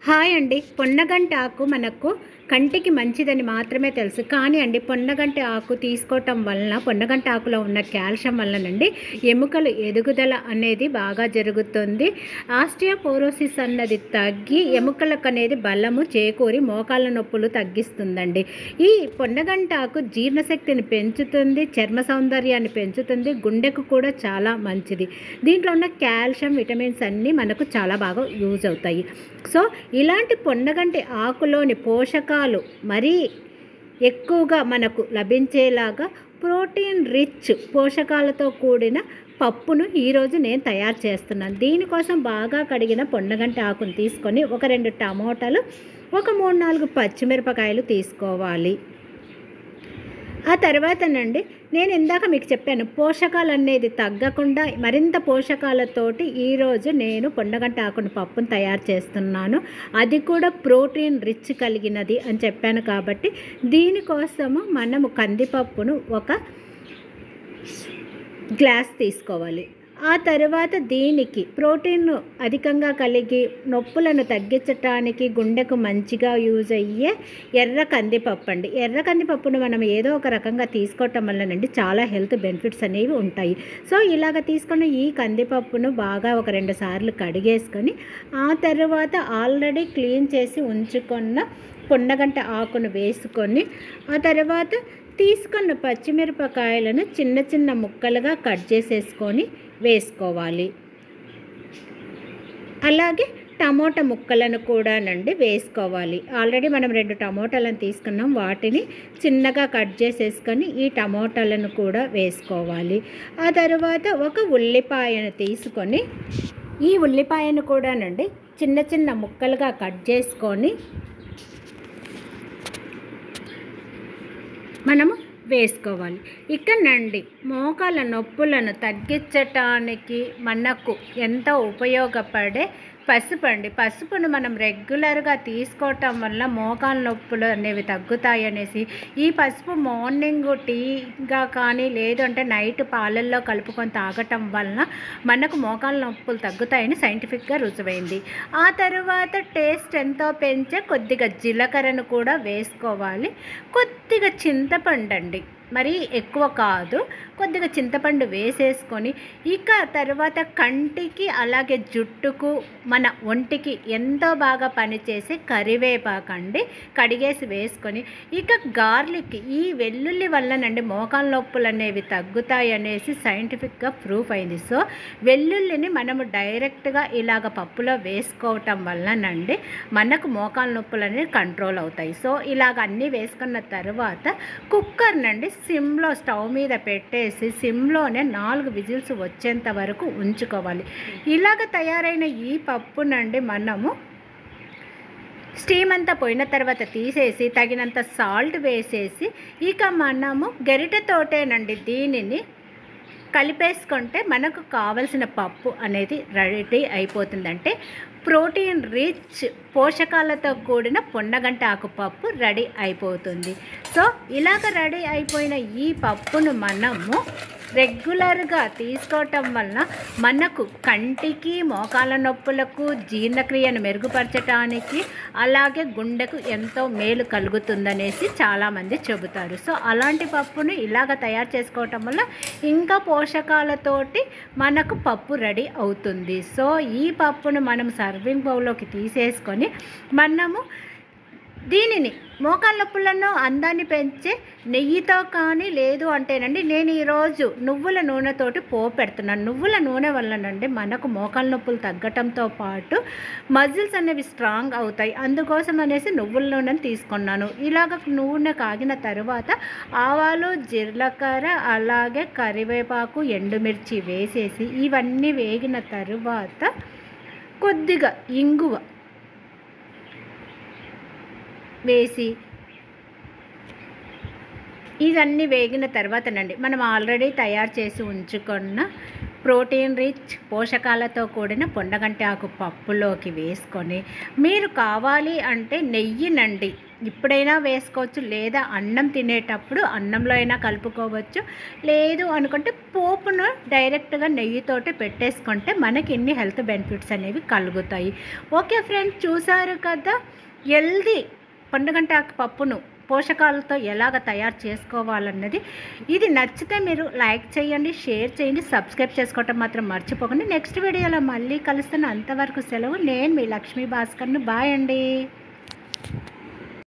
Hi అండి. పొన్నగంటి ఆకు మనకు కంటికి మంచిదని మాత్రమే తెలుసు. కానీ అండి పొన్నగంటి ఆకు తీసుకోవటం వలన పొన్నగంటి ఆకులో ఉన్న కాల్షియం వలనండి ఎముకలు ఎదుగుదల అనేది బాగా జరుగుతుంది. ఆస్టియోపోరోసిస్ అన్నది తగ్గి ఎముకలకు అనేది బలము చేకూరి మోకాళ్ళ నొప్పులు తగ్గిస్తుందండి. ఈ పొన్నగంటి ఆకు జీర్ణశక్తిని పెంచుతుంది, చర్మ సౌందర్యాన్ని పెంచుతుంది, గుండెకు కూడా చాలా మంచిది. దీంట్లో ఉన్న కాల్షియం, విటమిన్స్ అన్నీ మనకు చాలా బాగా యూజ్ అవుతాయి. సో ఇలాంటి పొన్నగంటి ఆకులోని పోషకాలు మరీ ఎక్కువగా మనకు లభించేలాగా ప్రోటీన్ రిచ్ పోషకాలతో కూడిన పప్పును ఈరోజు నేను తయారు చేస్తున్నాను. దీనికోసం బాగా కడిగిన పొన్నగంటి ఆకును తీసుకొని ఒక 2 టమోటాలు, ఒక 3-4 పచ్చిమిరపకాయలు తీసుకోవాలి. ఆ తర్వాతనండి నేను ఇందాక మీకు చెప్పాను పోషకాలు అనేది తగ్గకుండా మరింత పోషకాలతోటి ఈరోజు నేను పొన్నగంటి ఆకుని పప్పును తయారు చేస్తున్నాను. అది కూడా ప్రోటీన్ రిచ్ కలిగినది అని చెప్పాను కాబట్టి దీనికోసము మనము కందిపప్పును ఒక గ్లాస్ తీసుకోవాలి. ఆ తర్వాత దీనికి ప్రోటీన్ అధికంగా కలిగి నొప్పులను తగ్గించటానికి గుండెకు మంచిగా యూజ్ అయ్యే ఎర్ర కందిపప్పు అండి. ఎర్ర కందిపప్పును మనం ఏదో ఒక రకంగా తీసుకోవటం వల్లనండి చాలా హెల్త్ బెనిఫిట్స్ అనేవి ఉంటాయి. సో ఇలాగ తీసుకున్న ఈ కందిపప్పును బాగా ఒక 2 సార్లు కడిగేసుకొని ఆ తర్వాత ఆల్రెడీ క్లీన్ చేసి ఉంచుకున్న పొన్నగంటి ఆకును వేసుకొని ఆ తర్వాత తీసుకున్న పచ్చిమిరపకాయలను చిన్న చిన్న ముక్కలుగా కట్ చేసేసుకొని వేసుకోవాలి. అలాగే టమోటా ముక్కలను కూడానండి వేసుకోవాలి. ఆల్రెడీ మనం 2 టమోటాలను తీసుకున్నాం, వాటిని చిన్నగా కట్ చేసేసుకొని ఈ టమోటాలను కూడా వేసుకోవాలి. ఆ తర్వాత ఒక ఉల్లిపాయను తీసుకొని ఈ ఉల్లిపాయను కూడానండి చిన్న చిన్న ముక్కలుగా కట్ చేసుకొని మనము వేసుకోవాలి. ఇకనండి మోకాళ్ళ నొప్పులను తగ్గించటానికి మనకు ఎంతో ఉపయోగపడే పసుపు అండి. పసుపును మనం రెగ్యులర్గా తీసుకోవటం వల్ల మోకాళ్ళ నొప్పులు అనేవి తగ్గుతాయి అనేసి ఈ పసుపు మార్నింగ్ టీగా కానీ లేదంటే నైట్ పాలల్లో కలుపుకొని తాగటం వలన మనకు మోకాళ్ళ నొప్పులు తగ్గుతాయని సైంటిఫిక్గా రుజువైంది. ఆ తర్వాత టేస్ట్ ఎంతో పెంచే కొద్దిగా జీలకర్రను కూడా వేసుకోవాలి. కొద్దిగా చింతపండు అండి, మరీ ఎక్కువ కాదు, కొద్దిగా చింతపండు వేసేసుకొని ఇక తర్వాత కంటికి అలాగే జుట్టుకు మన ఒంటికి ఎంతో బాగా పనిచేసే కరివేపాకండి కడిగేసి వేసుకొని ఇక గార్లిక్, ఈ వెల్లుల్లి వల్లనండి మోకాళ్ళ నొప్పులు అనేవి తగ్గుతాయి అనేసి సైంటిఫిక్గా ప్రూఫ్ అయింది. సో వెల్లుల్లిని మనము డైరెక్ట్గా ఇలాగ పప్పులో వేసుకోవటం వల్లనండి మనకు మోకాళ్ళ నొప్పులు అనేవి కంట్రోల్ అవుతాయి. సో ఇలాగ అన్నీ వేసుకున్న తర్వాత కుక్కర్నండి సిమ్లో స్టవ్ మీద పెట్టేసి సిమ్లోనే 4 విజిల్స్ వచ్చేంత వరకు ఉంచుకోవాలి. ఇలాగ తయారైన ఈ పప్పునండి మనము స్టీమ్ అంతా పోయిన తర్వాత తీసేసి తగినంత సాల్ట్ వేసేసి ఇక మనము గరిటెతోటేనండి దీనిని కలిపేసుకుంటే మనకు కావలసిన పప్పు అనేది రెడీ అయిపోతుంది. అంటే ప్రోటీన్ రిచ్ పోషకాలతో కూడిన పొన్నగంటి ఆకు పప్పు రెడీ అయిపోతుంది. సో ఇలాగ రెడీ అయిపోయిన ఈ పప్పును మనము రెగ్యులర్గా తీసుకోవటం వలన మనకు కంటికి, మోకాళ్ళ నొప్పులకు, జీర్ణక్రియను మెరుగుపరచడానికి అలాగే గుండెకు ఎంతో మేలు కలుగుతుందనేసి చాలామంది చెబుతారు. సో అలాంటి పప్పును ఇలాగ తయారు చేసుకోవటం వల్ల ఇంకా పోషకాలతోటి మనకు పప్పు రెడీ అవుతుంది. సో ఈ పప్పును మనం సర్వింగ్ బౌల్లోకి తీసేసుకొని మనము దీనిని మోకాళ్ళ నొప్పులను అందాన్ని పెంచే నెయ్యితో కానీ లేదు అంటేనండి నేను ఈరోజు నువ్వుల నూనెతోటి పెడుతున్నాను. నువ్వుల నూనె వల్లనండి మనకు మోకాళ్ళ నొప్పులు తగ్గటంతో పాటు మజిల్స్ అనేవి స్ట్రాంగ్ అవుతాయి. అందుకోసం అనేసి నువ్వుల నూనెను తీసుకున్నాను. ఇలాగ నూనె కాగిన తర్వాత ఆవాలు, జీలకర్ర అలాగే కరివేపాకు, ఎండుమిర్చి వేసేసి ఇవన్నీ వేగిన తర్వాత కొద్దిగా ఇంగువ వేసి ఇవన్నీ వేగిన తర్వాతనండి మనం ఆల్రెడీ తయారు చేసి ఉంచుకున్న ప్రోటీన్ రిచ్ పోషకాలతో కూడిన పొండగంటి ఆకు పప్పులోకి వేసుకొని మీరు కావాలి అంటే నెయ్యినండి ఇప్పుడైనా వేసుకోవచ్చు, లేదా అన్నం తినేటప్పుడు అన్నంలో అయినా కలుపుకోవచ్చు. లేదు అనుకుంటే పోపును డైరెక్ట్గా నెయ్యితోటి పెట్టేసుకుంటే మనకి ఇన్ని హెల్త్ బెనిఫిట్స్ అనేవి కలుగుతాయి. ఓకే ఫ్రెండ్స్, చూసారు కదా హెల్దీ పొండగంటి ఆకు పప్పును పోషకాలతో ఎలాగ తయారు చేసుకోవాలన్నది. ఇది నచ్చితే మీరు లైక్ చేయండి, షేర్ చేయండి, సబ్స్క్రైబ్ చేసుకోవటం మాత్రం మర్చిపోకండి. నెక్స్ట్ వీడియోలో మళ్ళీ కలుస్తాను. అంతవరకు సెలవు. నేను మీ లక్ష్మీ భాస్కర్ను. బాయ్ అండి.